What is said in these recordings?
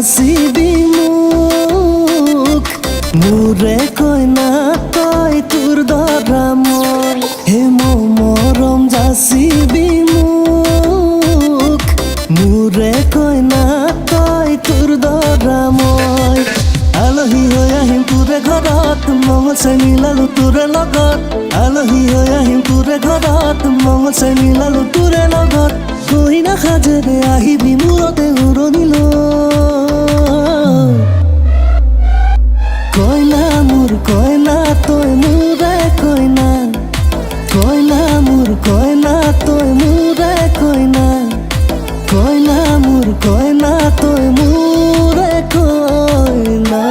যাচিবি মোক মোৰে কইনা তই তোৰ দৰা মই হে মৰম যাচিবি মোক মোৰে কইনা তই তোৰ দৰা মই আলহী হৈ আহিম তোৰে ঘৰত মঙল চাই মিলালো তোৰে লগত আলহী হৈ আহিম তোৰে ঘৰত মঙল চাই মিলালো তোৰে লগত কইনা সাজেৰে আহিবি মূৰতে উৰণি লৈ কইনা মোৰ কইনা তই মোৰে কইনা কইনা মোৰ কইনা তই মোৰে কইনা কইনা মোৰ কইনা তই মোৰে কইনা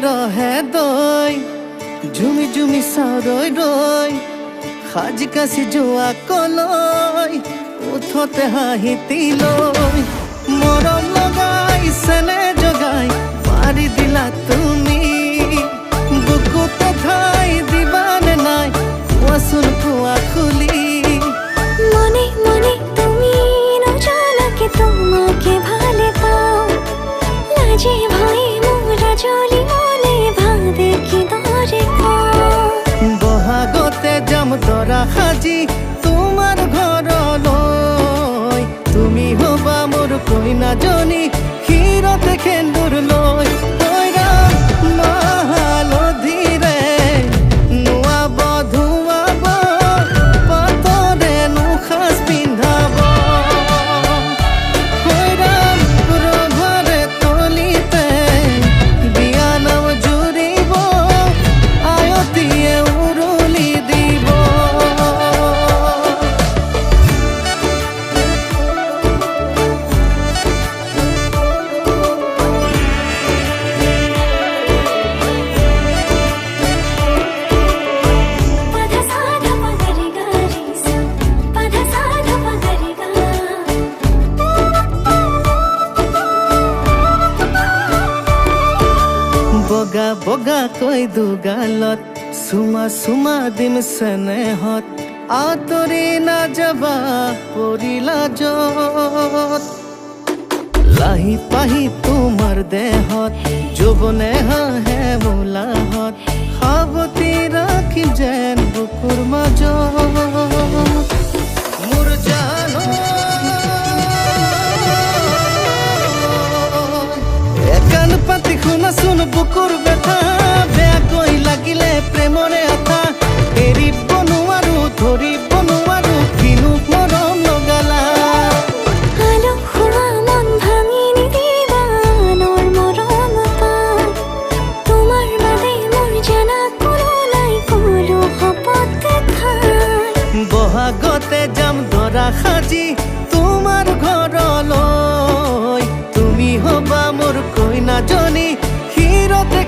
ৰহে দৈ ঝুমি ঝুমি চাও ৰৈ ৰৈ সাজি কাচি যোৱা কলৈ উঠতে হাঁহিতি লৈ মৰম লগাই চেনে জগাই মাৰি দিলা তুমি বুকুতে ঠাই দিবানে নাই কোৱাচোন কোৱা খুলি মনে মনে তুমি নজনাকে তোমাকে ভালে পাও লাজে ভয়ে মোরা জ্বলি মনে ভাঁদে কি দরে বহাগতে যাম দৰা সাজি তোমাৰ ঘৰলৈ তুমি হবা মোৰ কইনাজনী ক্ষীৰতে সেন্দুৰ লৈ কইনা মাহালধিৰে নুৱাব ধুৱাব পাতৰে নুসাজ পিন্ধাব কইনাৰ ৰভাৰে তলিতে বিয়া নাম জুৰিব আয়তীয়ে উৰুলি দিব পাধা সাধা পগৰি গাৰি সা পাধা সাধা পগৰি গা বগা বগা কৈ দুগালত চুমা চুমা দিম চেনেহত আঁতৰি নাযাবা পৰিলা যত লাহি পাহি তোমাৰ দেহত যৌৱনে হাঁহে মোলাহত সাৱতি ৰাখিম যেন বুকুৰ মাজত মোৰ জানো একান পাতি শুনাচোন বুকুৰ ব্যথা বেয়াকৈ লাগিলে প্ৰেমৰে আঠা এৰিব নোৱাৰো ধৰিব নোৱাৰো কিনো মৰম লগালা আলো খোৱা মন ভাঙি নিদিবা আনৰ মৰম পাই তোমাৰ বহাগতে যাম দৰা সাজি তোমাৰ ঘৰলৈ। তুমি হবা মোৰ কইনাজনী, শিৰতে